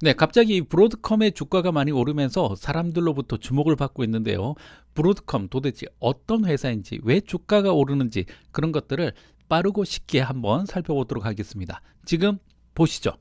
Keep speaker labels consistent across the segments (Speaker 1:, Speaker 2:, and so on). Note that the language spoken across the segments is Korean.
Speaker 1: 네, 갑자기 브로드컴의 주가가 많이 오르면서 사람들로부터 주목을 받고 있는데요. 브로드컴 도대체 어떤 회사인지, 왜 주가가 오르는지 그런 것들을 빠르고 쉽게 한번 살펴보도록 하겠습니다. 지금 보시죠.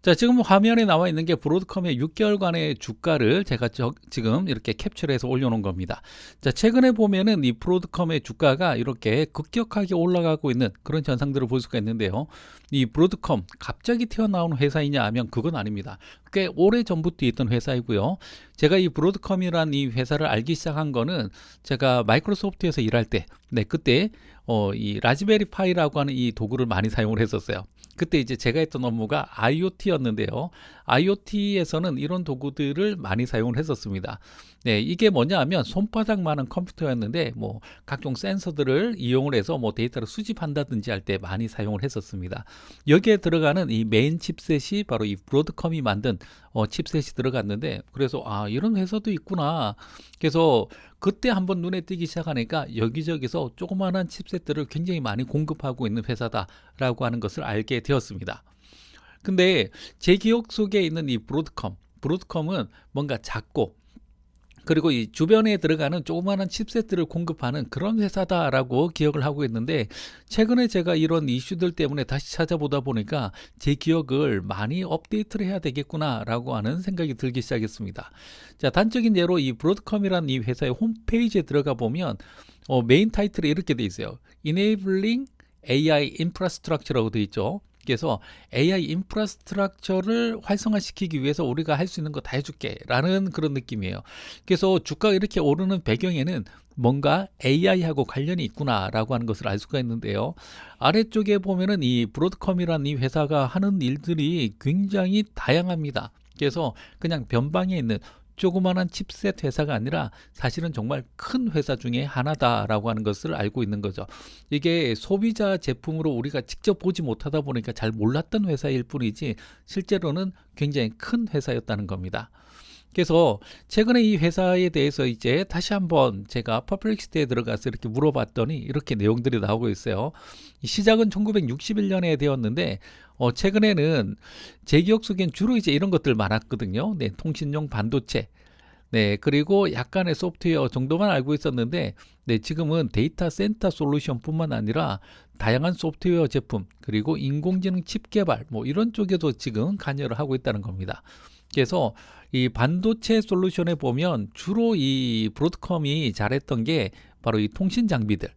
Speaker 1: 자, 지금 화면에 나와 있는 게 브로드컴의 6개월간의 주가를 제가 지금 이렇게 캡처해서 올려놓은 겁니다. 자, 최근에 보면은 이 브로드컴의 주가가 이렇게 급격하게 올라가고 있는 그런 현상들을 볼 수가 있는데요. 이 브로드컴 갑자기 튀어나온 회사이냐 하면 그건 아닙니다. 꽤 오래 전부터 있던 회사이고요. 제가 이 브로드컴이란 이 회사를 알기 시작한 거는 제가 마이크로소프트에서 일할 때, 네, 그때 이 라즈베리 파이라고 하는 이 도구를 많이 사용을 했었어요. 그때 이제 제가 했던 업무가 IoT였는데요. IoT에서는 이런 도구들을 많이 사용을 했었습니다. 네, 이게 뭐냐 하면 손바닥만한 컴퓨터였는데 뭐 각종 센서들을 이용을 해서 뭐 데이터를 수집한다든지 할 때 많이 사용을 했었습니다. 여기에 들어가는 이 메인 칩셋이 바로 이 브로드컴이 만든 칩셋이 들어갔는데, 그래서 아, 이런 회사도 있구나. 그래서 그때 한번 눈에 띄기 시작하니까 여기저기서 조그마한 칩셋들을 굉장히 많이 공급하고 있는 회사다라고 하는 것을 알게 되었습니다. 근데 제 기억 속에 있는 이 브로드컴은 뭔가 작고, 그리고 이 주변에 들어가는 조그마한 칩셋들을 공급하는 그런 회사다라고 기억을 하고 있는데, 최근에 제가 이런 이슈들 때문에 다시 찾아보다 보니까 제 기억을 많이 업데이트를 해야 되겠구나라고 하는 생각이 들기 시작했습니다. 자, 단적인 예로 이 브로드컴이라는 이 회사의 홈페이지에 들어가 보면 메인 타이틀이 이렇게 돼 있어요. Enabling AI Infrastructure라고 돼 있죠. 그래서 AI 인프라스트럭처를 활성화시키기 위해서 우리가 할 수 있는 거 다 해줄게 라는 그런 느낌이에요. 그래서 주가가 이렇게 오르는 배경에는 뭔가 AI하고 관련이 있구나 라고 하는 것을 알 수가 있는데요. 아래쪽에 보면은 이 브로드컴이라는 이 회사가 하는 일들이 굉장히 다양합니다. 그래서 그냥 변방에 있는 조그마한 칩셋 회사가 아니라 사실은 정말 큰 회사 중에 하나다라고 하는 것을 알고 있는 거죠. 이게 소비자 제품으로 우리가 직접 보지 못하다 보니까 잘 몰랐던 회사일 뿐이지 실제로는 굉장히 큰 회사였다는 겁니다. 그래서 최근에 이 회사에 대해서 이제 다시 한번 제가 퍼플렉시티에 들어가서 이렇게 물어봤더니 이렇게 내용들이 나오고 있어요. 시작은 1961년에 되었는데 최근에는 제 기억 속엔 주로 이제 이런 것들 많았거든요. 네, 통신용 반도체, 네, 그리고 약간의 소프트웨어 정도만 알고 있었는데, 네, 지금은 데이터 센터 솔루션뿐만 아니라 다양한 소프트웨어 제품, 그리고 인공지능 칩 개발, 뭐 이런 쪽에도 지금 관여를 하고 있다는 겁니다. 그래서 이 반도체 솔루션에 보면 주로 이 브로드컴이 잘했던 게 바로 이 통신 장비들,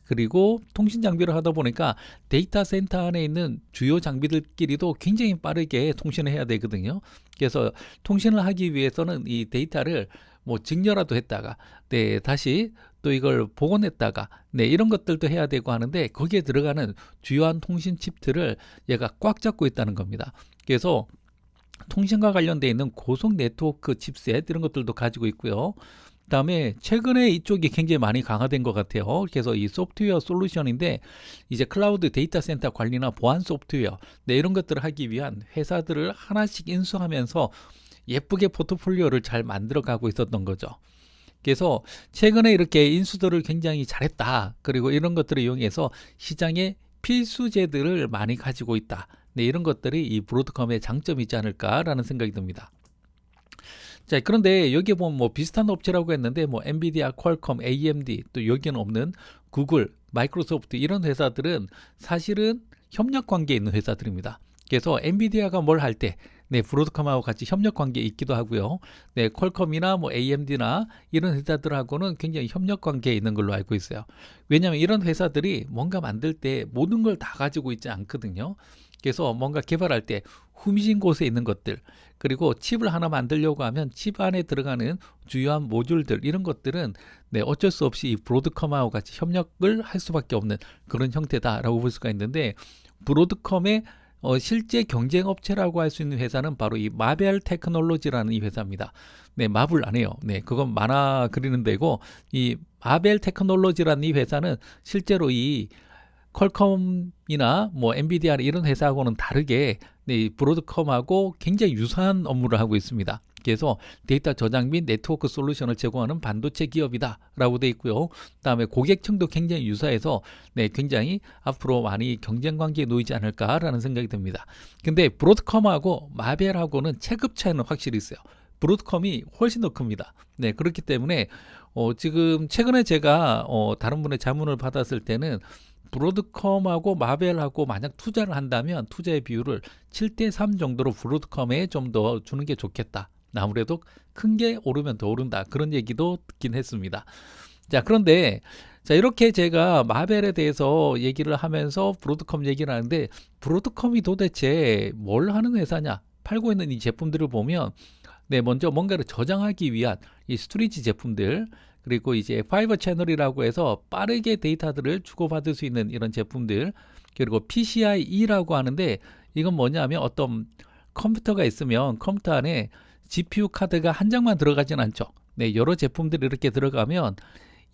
Speaker 1: 그리고 통신 장비를 하다 보니까 데이터 센터 안에 있는 주요 장비들끼리도 굉장히 빠르게 통신을 해야 되거든요. 그래서 통신을 하기 위해서는 이 데이터를 뭐 증여라도 했다가, 네, 다시 또 이걸 복원했다가, 네, 이런 것들도 해야 되고 하는데, 거기에 들어가는 주요한 통신 칩들을 얘가 꽉 잡고 있다는 겁니다. 그래서 통신과 관련되어 있는 고속 네트워크 칩셋 이런 것들도 가지고 있고요. 그다음에 최근에 이쪽이 굉장히 많이 강화된 것 같아요. 그래서 이 소프트웨어 솔루션인데 이제 클라우드 데이터 센터 관리나 보안 소프트웨어, 네, 이런 것들을 하기 위한 회사들을 하나씩 인수하면서 예쁘게 포트폴리오를 잘 만들어 가고 있었던 거죠. 그래서 최근에 이렇게 인수들을 굉장히 잘했다. 그리고 이런 것들을 이용해서 시장에 필수제들을 많이 가지고 있다. 네, 이런 것들이 이 브로드컴의 장점이지 않을까라는 생각이 듭니다. 자, 그런데 여기에 보면 뭐 비슷한 업체라고 했는데 뭐 엔비디아, 퀄컴, AMD, 또 여기는 없는 구글, 마이크로소프트 이런 회사들은 사실은 협력 관계에 있는 회사들입니다. 그래서 엔비디아가 뭘 할 때, 네, 브로드컴하고 같이 협력 관계에 있기도 하고요. 네, 퀄컴이나 뭐 AMD나 이런 회사들하고는 굉장히 협력 관계에 있는 걸로 알고 있어요. 왜냐하면 이런 회사들이 뭔가 만들 때 모든 걸 다 가지고 있지 않거든요. 그래서 뭔가 개발할 때 후미진 곳에 있는 것들, 그리고 칩을 하나 만들려고 하면 칩 안에 들어가는 주요한 모듈들, 이런 것들은 네, 어쩔 수 없이 이 브로드컴하고 같이 협력을 할 수밖에 없는 그런 형태다라고 볼 수가 있는데, 브로드컴의 실제 경쟁 업체라고 할 수 있는 회사는 바로 이 마벨 테크놀로지라는 이 회사입니다. 네, 마블 안 해요. 네, 그건 만화 그리는 데고, 이 마벨 테크놀로지라는 이 회사는 실제로 이 퀄컴이나 뭐 엔비디아 이런 회사하고는 다르게 네, 브로드컴하고 굉장히 유사한 업무를 하고 있습니다. 그래서 데이터 저장 및 네트워크 솔루션을 제공하는 반도체 기업이다라고 돼 있고요. 그다음에 고객층도 굉장히 유사해서 굉장히 앞으로 많이 경쟁 관계에 놓이지 않을까라는 생각이 듭니다. 근데 브로드컴하고 마벨하고는 체급 차이는 확실히 있어요. 브로드컴이 훨씬 더 큽니다. 그렇기 때문에 지금 최근에 제가 다른 분의 자문을 받았을 때는 브로드컴하고 마벨하고 만약 투자를 한다면 투자의 비율을 7대3 정도로 브로드컴에 좀 더 주는 게 좋겠다. 아무래도 큰 게 오르면 더 오른다. 그런 얘기도 듣긴 했습니다. 자, 그런데 자, 이렇게 제가 마벨에 대해서 얘기를 하면서 브로드컴 얘기를 하는데 브로드컴이 도대체 뭘 하는 회사냐? 팔고 있는 이 제품들을 보면 먼저 뭔가를 저장하기 위한 이 스토리지 제품들, 그리고 이제 파이버 채널이라고 해서 빠르게 데이터들을 주고받을 수 있는 이런 제품들, 그리고 PCIe라고 하는데 이건 뭐냐면 어떤 컴퓨터가 있으면 컴퓨터 안에 GPU 카드가 한 장만 들어가진 않죠. 여러 제품들이 이렇게 들어가면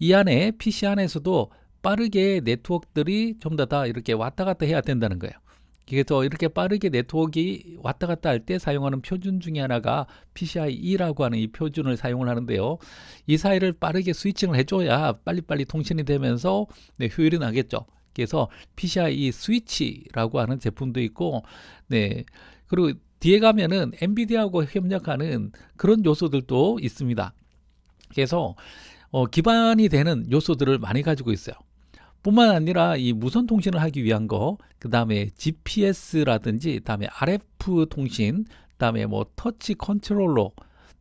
Speaker 1: 이 안에 PC 안에서도 빠르게 네트워크들이 좀 더 이렇게 왔다 갔다 해야 된다는 거예요. 그래서 이렇게 빠르게 네트워크가 왔다 갔다 할 때 사용하는 표준 중에 하나가 PCIe라고 하는 이 표준을 사용을 하는데요. 이 사이를 빠르게 스위칭을 해줘야 빨리빨리 통신이 되면서 효율이 나겠죠. 그래서 PCIe 스위치라고 하는 제품도 있고, 그리고 뒤에 가면은 엔비디아하고 협력하는 그런 요소들도 있습니다. 그래서 기반이 되는 요소들을 많이 가지고 있어요. 뿐만 아니라 이 무선 통신을 하기 위한 거, 그 다음에 GPS라든지, 다음에 RF 통신, 다음에 뭐 터치 컨트롤러,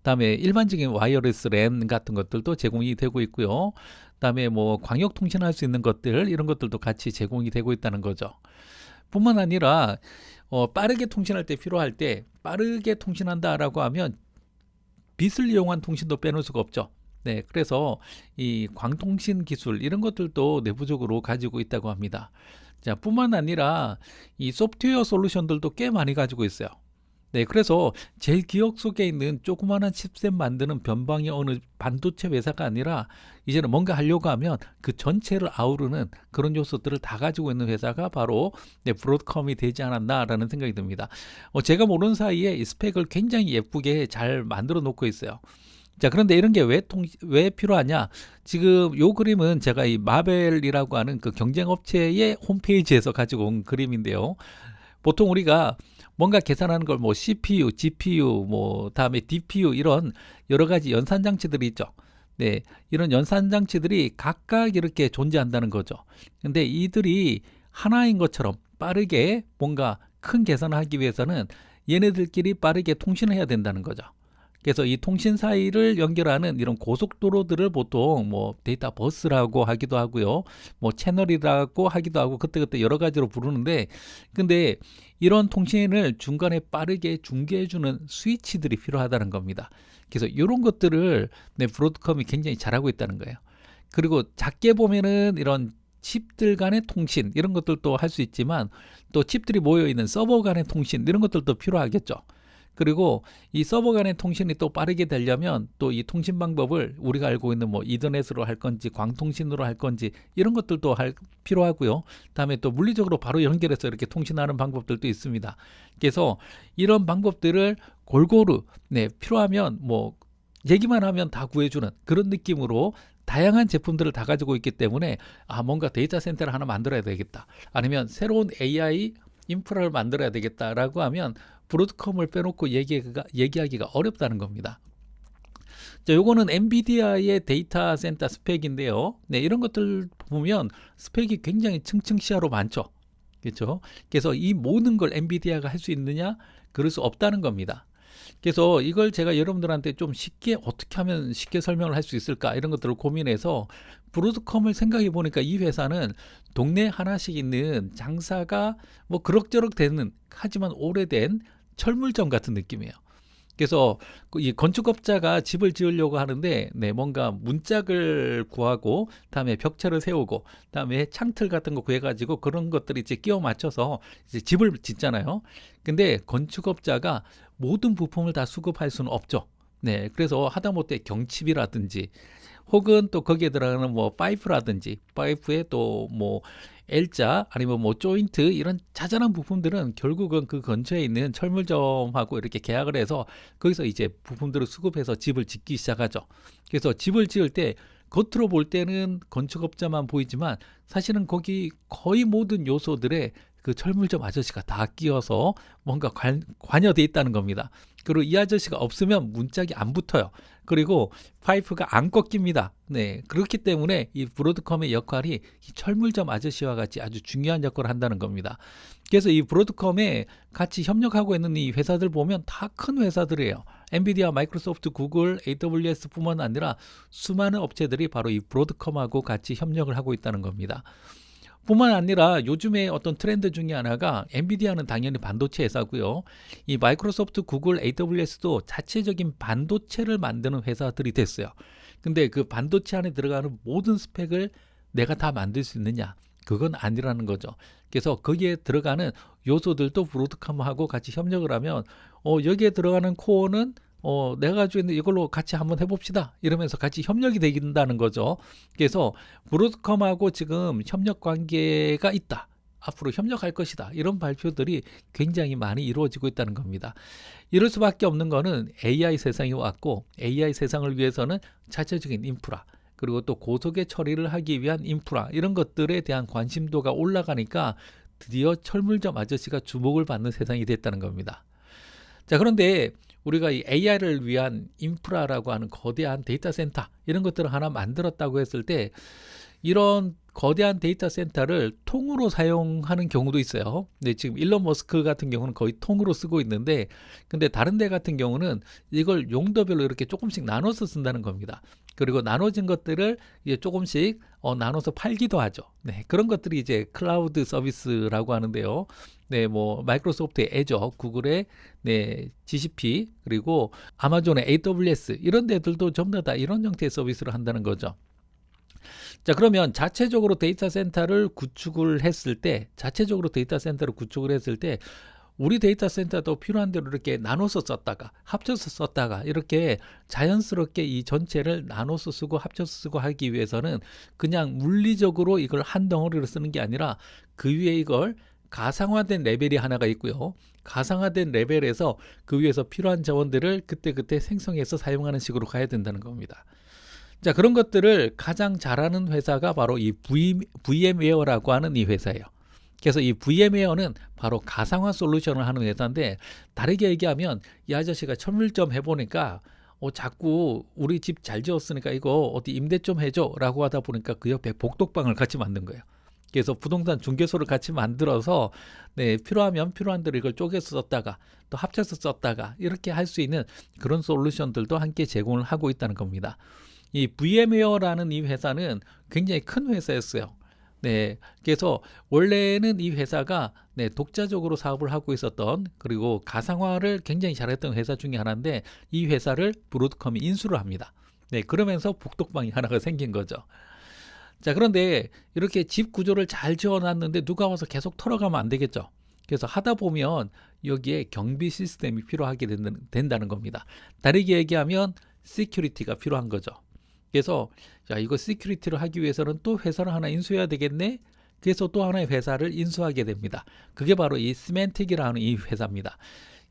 Speaker 1: 다음에 일반적인 와이어리스 랜 같은 것들도 제공이 되고 있고요. 다음에 뭐 광역 통신할 수 있는 것들, 이런 것들도 같이 제공이 되고 있다는 거죠. 뿐만 아니라 빠르게 통신할 때 필요할 때 빠르게 통신한다라고 하면 빛을 이용한 통신도 빼놓을 수가 없죠. 그래서 이 광통신 기술 이런 것들도 내부적으로 가지고 있다고 합니다. 자, 뿐만 아니라 이 소프트웨어 솔루션들도 꽤 많이 가지고 있어요. 그래서 제 기억 속에 있는 조그마한 칩셋 만드는 변방의 어느 반도체 회사가 아니라 이제는 뭔가 하려고 하면 그 전체를 아우르는 그런 요소들을 다 가지고 있는 회사가 바로 브로드컴이 되지 않았나라는 생각이 듭니다. 제가 모르는 사이에 이 스펙을 굉장히 예쁘게 잘 만들어 놓고 있어요. 자, 그런데 이런 게 왜 필요하냐? 지금 요 그림은 제가 이 마벨이라고 하는 그 경쟁 업체의 홈페이지에서 가지고 온 그림인데요. 보통 우리가 뭔가 계산하는 걸 뭐 CPU, GPU, 뭐 다음에 DPU 이런 여러 가지 연산 장치들이 있죠. 이런 연산 장치들이 각각 이렇게 존재한다는 거죠. 근데 이들이 하나인 것처럼 빠르게 뭔가 큰 계산을 하기 위해서는 얘네들끼리 빠르게 통신을 해야 된다는 거죠. 그래서 이 통신 사이를 연결하는 이런 고속도로들을 보통 뭐 데이터 버스라고 하기도 하고요. 뭐 채널이라고 하기도 하고 그때그때 여러 가지로 부르는데, 근데 이런 통신을 중간에 빠르게 중개해주는 스위치들이 필요하다는 겁니다. 그래서 이런 것들을 브로드컴이 굉장히 잘하고 있다는 거예요. 그리고 작게 보면은 이런 칩들 간의 통신 이런 것들도 할 수 있지만 또 칩들이 모여있는 서버 간의 통신 이런 것들도 필요하겠죠. 그리고 이 서버 간의 통신이 또 빠르게 되려면 또 이 통신 방법을 우리가 알고 있는 뭐 이더넷으로 할 건지 광통신으로 할 건지 이런 것들도 필요하고요. 다음에 또 물리적으로 바로 연결해서 이렇게 통신하는 방법들도 있습니다. 그래서 이런 방법들을 골고루 필요하면 뭐 얘기만 하면 다 구해주는 그런 느낌으로 다양한 제품들을 다 가지고 있기 때문에 뭔가 데이터 센터를 하나 만들어야 되겠다. 아니면 새로운 AI 인프라를 만들어야 되겠다라고 하면 브로드컴을 빼놓고 얘기하기가 어렵다는 겁니다. 자, 요거는 엔비디아의 데이터 센터 스펙인데요. 이런 것들 보면 스펙이 굉장히 층층시하로 많죠. 그렇죠? 그래서 이 모든 걸 엔비디아가 할 수 있느냐? 그럴 수 없다는 겁니다. 그래서 이걸 제가 여러분들한테 좀 쉽게 어떻게 하면 쉽게 설명을 할 수 있을까 이런 것들을 고민해서 브로드컴을 생각해 보니까 이 회사는 동네 하나씩 있는 장사가 뭐 그럭저럭 되는 하지만 오래된 철물점 같은 느낌이에요. 그래서 이 건축업자가 집을 지으려고 하는데 뭔가 문짝을 구하고 다음에 벽체를 세우고 다음에 창틀 같은 거 구해가지고 그런 것들이 이제 끼워 맞춰서 이제 집을 짓잖아요. 근데 건축업자가 모든 부품을 다 수급할 수는 없죠. 네, 그래서 하다못해 경칩이라든지 혹은 또 거기에 들어가는 뭐 파이프라든지 파이프에 또 뭐 L자 아니면 뭐 조인트 이런 자잘한 부품들은 결국은 그 근처에 있는 철물점하고 이렇게 계약을 해서 거기서 이제 부품들을 수급해서 집을 짓기 시작하죠. 그래서 집을 지을 때 겉으로 볼 때는 건축업자만 보이지만 사실은 거기 거의 모든 요소들에 그 철물점 아저씨가 다 끼어서 뭔가 관여돼 있다는 겁니다. 그리고 이 아저씨가 없으면 문짝이 안 붙어요. 그리고 파이프가 안 꺾입니다. 네, 그렇기 때문에 이 브로드컴의 역할이 이 철물점 아저씨와 같이 아주 중요한 역할을 한다는 겁니다. 그래서 이 브로드컴에 같이 협력하고 있는 이 회사들 보면 다 큰 회사들이에요. 엔비디아, 마이크로소프트, 구글, AWS뿐만 아니라 수많은 업체들이 바로 이 브로드컴하고 같이 협력을 하고 있다는 겁니다. 뿐만 아니라 요즘에 어떤 트렌드 중에 하나가 엔비디아는 당연히 반도체 회사고요. 이 마이크로소프트, 구글, AWS도 자체적인 반도체를 만드는 회사들이 됐어요. 근데 그 반도체 안에 들어가는 모든 스펙을 내가 다 만들 수 있느냐? 그건 아니라는 거죠. 그래서 거기에 들어가는 요소들도 브로드컴하고 같이 협력을 하면 여기에 들어가는 코어는 내가 가지고 있는 이걸로 같이 한번 해봅시다. 이러면서 같이 협력이 되긴다는 거죠. 그래서 브로드컴하고 지금 협력 관계가 있다. 앞으로 협력할 것이다. 이런 발표들이 굉장히 많이 이루어지고 있다는 겁니다. 이럴 수밖에 없는 거는 AI 세상이 왔고 AI 세상을 위해서는 자체적인 인프라 그리고 또 고속의 처리를 하기 위한 인프라 이런 것들에 대한 관심도가 올라가니까 드디어 철물점 아저씨가 주목을 받는 세상이 됐다는 겁니다. 자, 그런데 우리가 이 AI를 위한 인프라라고 하는 거대한 데이터 센터 이런 것들을 하나 만들었다고 했을 때 이런 거대한 데이터 센터를 통으로 사용하는 경우도 있어요. 근데 지금 일론 머스크 같은 경우는 거의 통으로 쓰고 있는데 근데 다른 데 같은 경우는 이걸 용도별로 이렇게 조금씩 나눠서 쓴다는 겁니다. 그리고 나눠진 것들을 이제 조금씩 나눠서 팔기도 하죠. 네, 그런 것들이 이제 클라우드 서비스라고 하는데요. 네, 뭐 마이크로소프트의 애저, 구글의 네, GCP 그리고 아마존의 AWS 이런 데들도 전부 다 이런 형태의 서비스를 한다는 거죠. 자, 그러면 자체적으로 데이터 센터를 구축을 했을 때 우리 데이터 센터도 필요한 대로 이렇게 나눠서 썼다가 합쳐서 썼다가 이렇게 자연스럽게 이 전체를 나눠서 쓰고 합쳐서 쓰고 하기 위해서는 그냥 물리적으로 이걸 한 덩어리로 쓰는 게 아니라 그 위에 이걸 가상화된 레벨이 하나가 있고요. 가상화된 레벨에서 그 위에서 필요한 자원들을 그때그때 생성해서 사용하는 식으로 가야 된다는 겁니다. 자, 그런 것들을 가장 잘하는 회사가 바로 이 VMware라고 하는 이 회사예요. 그래서 이 VMware는 바로 가상화 솔루션을 하는 회사인데 다르게 얘기하면 이 아저씨가 철물점 해보니까 자꾸 우리 집 잘 지었으니까 이거 어디 임대 좀 해줘 라고 하다 보니까 그 옆에 복덕방을 같이 만든 거예요. 그래서 부동산 중개소를 같이 만들어서 네, 필요하면 필요한 대로 이걸 쪼개서 썼다가 또 합쳐서 썼다가 이렇게 할 수 있는 그런 솔루션들도 함께 제공을 하고 있다는 겁니다. 이 VMware라는 이 회사는 굉장히 큰 회사였어요. 네, 그래서 원래는 이 회사가 네, 독자적으로 사업을 하고 있었던 그리고 가상화를 굉장히 잘했던 회사 중에 하나인데 이 회사를 브로드컴이 인수를 합니다. 네, 그러면서 복덕방이 하나가 생긴 거죠. 자, 그런데 이렇게 집 구조를 잘 지어놨는데 누가 와서 계속 털어가면 안 되겠죠. 그래서 하다 보면 여기에 경비 시스템이 필요하게 된다는 겁니다. 다르게 얘기하면 시큐리티가 필요한 거죠. 그래서 야, 이거 시큐리티를 하기 위해서는 또 회사를 하나 인수해야 되겠네. 그래서 또 하나의 회사를 인수하게 됩니다. 그게 바로 이 시멘틱이라는 이 회사입니다.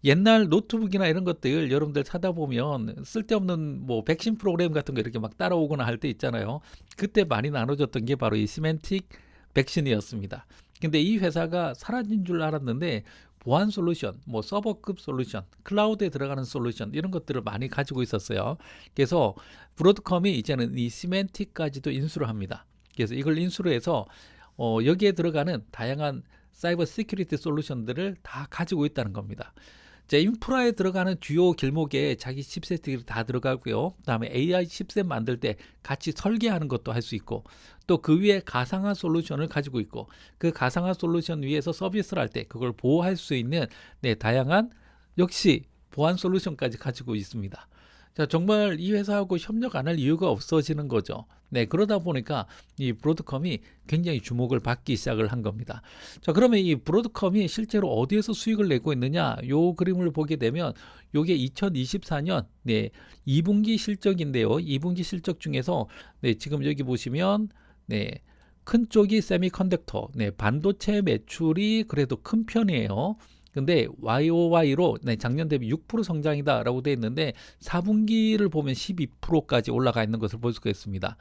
Speaker 1: 옛날 노트북이나 이런 것들 여러분들 사다 보면 쓸데없는 뭐 백신 프로그램 같은 거 이렇게 막 따라오거나 할 때 있잖아요. 그때 많이 나눠줬던 게 바로 이 시멘틱 백신이었습니다. 근데 이 회사가 사라진 줄 알았는데 보안 솔루션, 뭐 서버급 솔루션, 클라우드에 들어가는 솔루션 이런 것들을 많이 가지고 있었어요. 그래서 브로드컴이 이제는 이 시멘틱까지도 인수를 합니다. 그래서 이걸 인수를 해서 여기에 들어가는 다양한 사이버 시큐리티 솔루션들을 다 가지고 있다는 겁니다. 자, 인프라에 들어가는 주요 길목에 자기 칩셋들이 다 들어가고요. 그다음에 AI 칩셋 만들 때 같이 설계하는 것도 할 수 있고 또 그 위에 가상화 솔루션을 가지고 있고 그 가상화 솔루션 위에서 서비스를 할 때 그걸 보호할 수 있는 네, 다양한 역시 보안 솔루션까지 가지고 있습니다. 자, 정말 이 회사하고 협력 안 할 이유가 없어지는 거죠. 네, 그러다 보니까 이 브로드컴이 굉장히 주목을 받기 시작을 한 겁니다. 자, 그러면 이 브로드컴이 실제로 어디에서 수익을 내고 있느냐? 요 그림을 보게 되면 요게 2024년 2분기 실적인데요. 2분기 실적 중에서 지금 여기 보시면 큰 쪽이 세미컨덕터, 반도체 매출이 그래도 큰 편이에요. 근데 YOY로 작년 대비 6% 성장이다라고 되어 있는데 4분기를 보면 12%까지 올라가 있는 것을 볼 수가 있습니다.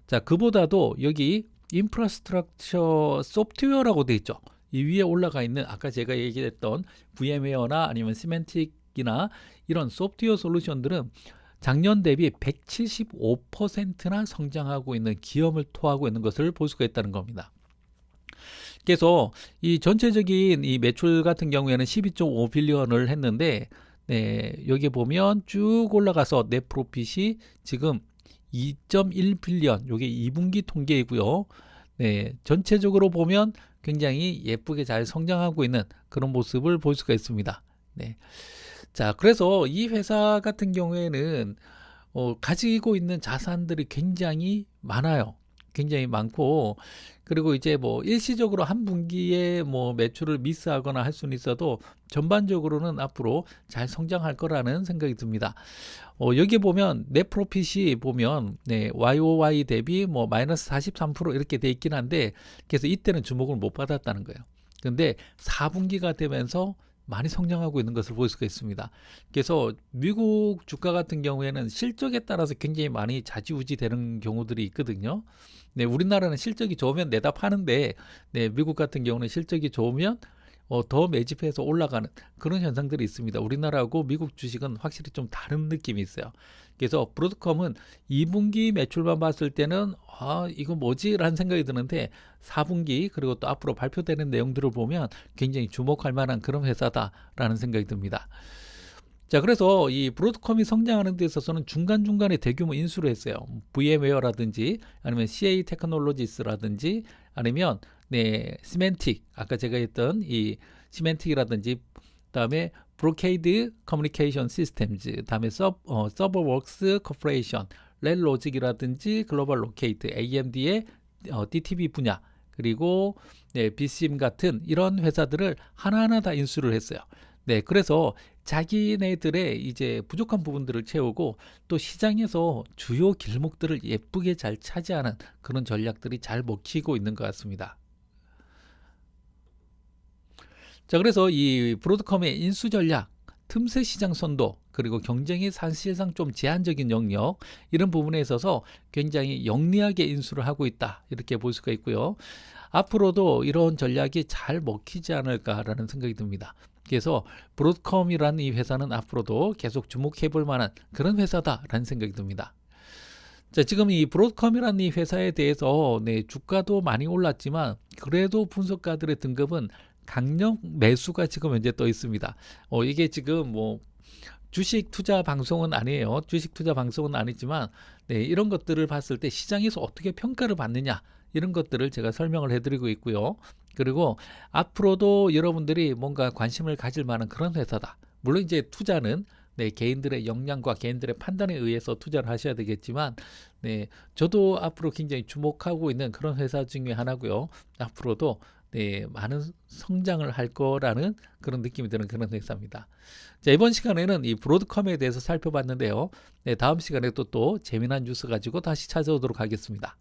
Speaker 1: 자, 그보다도 여기 인프라스트럭처 소프트웨어라고 되어 있죠. 이 위에 올라가 있는 아까 제가 얘기했던 VM웨어나 아니면 시멘틱이나 이런 소프트웨어 솔루션들은 작년 대비 175%나 성장하고 있는 기염을 토하고 있는 것을 볼 수가 있다는 겁니다. 그래서 이 전체적인 이 매출 같은 경우에는 12.5빌리언을 했는데 여기 보면 쭉 올라가서 넷 프로핏이 지금 2.1빌리언, 요게 2분기 통계이고요. 전체적으로 보면 굉장히 예쁘게 잘 성장하고 있는 그런 모습을 볼 수가 있습니다. 자, 그래서 이 회사 같은 경우에는 가지고 있는 자산들이 굉장히 많아요. 굉장히 많고, 그리고 이제 뭐 일시적으로 한 분기에 뭐 매출을 미스하거나 할 수는 있어도 전반적으로는 앞으로 잘 성장할 거라는 생각이 듭니다. 여기 보면 넷 프로핏이 보면 YOY 대비 뭐 마이너스 43% 이렇게 돼 있긴 한데, 그래서 이때는 주목을 못 받았다는 거예요. 근데 4분기가 되면서 많이 성장하고 있는 것을 볼 수가 있습니다. 그래서 미국 주가 같은 경우에는 실적에 따라서 굉장히 많이 좌지우지 되는 경우들이 있거든요. 우리나라는 실적이 좋으면 내다 파는데, 미국 같은 경우는 실적이 좋으면 더 매집해서 올라가는 그런 현상들이 있습니다. 우리나라하고 미국 주식은 확실히 좀 다른 느낌이 있어요. 그래서 브로드컴은 2분기 매출만 봤을 때는 이거 뭐지? 라는 생각이 드는데 4분기 그리고 또 앞으로 발표되는 내용들을 보면 굉장히 주목할 만한 그런 회사다라는 생각이 듭니다. 자, 그래서 이 브로드컴이 성장하는 데 있어서는 중간중간에 대규모 인수를 했어요. VM웨어라든지 아니면 CA 테크놀로지스라든지 아니면 시멘틱, 아까 제가 했던 이 시멘틱이라든지 그다음에 브로케이드 커뮤니케이션 시스템즈, 다음에 서버웍스 코퍼레이션, 렐로직이라든지 글로벌 로케이트, AMD의 DTV 분야, 그리고 BCM 같은 이런 회사들을 하나하나 다 인수를 했어요. 그래서 자기네들의 이제 부족한 부분들을 채우고 또 시장에서 주요 길목들을 예쁘게 잘 차지하는 그런 전략들이 잘 먹히고 있는 것 같습니다. 자, 그래서 이 브로드컴의 인수 전략, 틈새 시장 선도, 그리고 경쟁이 사실상 좀 제한적인 영역, 이런 부분에 있어서 굉장히 영리하게 인수를 하고 있다, 이렇게 볼 수가 있고요. 앞으로도 이런 전략이 잘 먹히지 않을까라는 생각이 듭니다. 그래서 브로드컴이라는 이 회사는 앞으로도 계속 주목해 볼 만한 그런 회사다라는 생각이 듭니다. 자, 지금 이 브로드컴이라는 이 회사에 대해서 주가도 많이 올랐지만 그래도 분석가들의 등급은 강력 매수가 지금 현재 떠 있습니다. 이게 지금 뭐 주식 투자 방송은 아니에요. 주식 투자 방송은 아니지만 이런 것들을 봤을 때 시장에서 어떻게 평가를 받느냐, 이런 것들을 제가 설명을 해드리고 있고요. 그리고 앞으로도 여러분들이 뭔가 관심을 가질 만한 그런 회사다. 물론 이제 투자는 개인들의 역량과 개인들의 판단에 의해서 투자를 하셔야 되겠지만, 저도 앞으로 굉장히 주목하고 있는 그런 회사 중에 하나고요. 앞으로도 많은 성장을 할 거라는 그런 느낌이 드는 그런 회사입니다. 자, 이번 시간에는 이 브로드컴에 대해서 살펴봤는데요. 다음 시간에 또 재미난 뉴스 가지고 다시 찾아오도록 하겠습니다.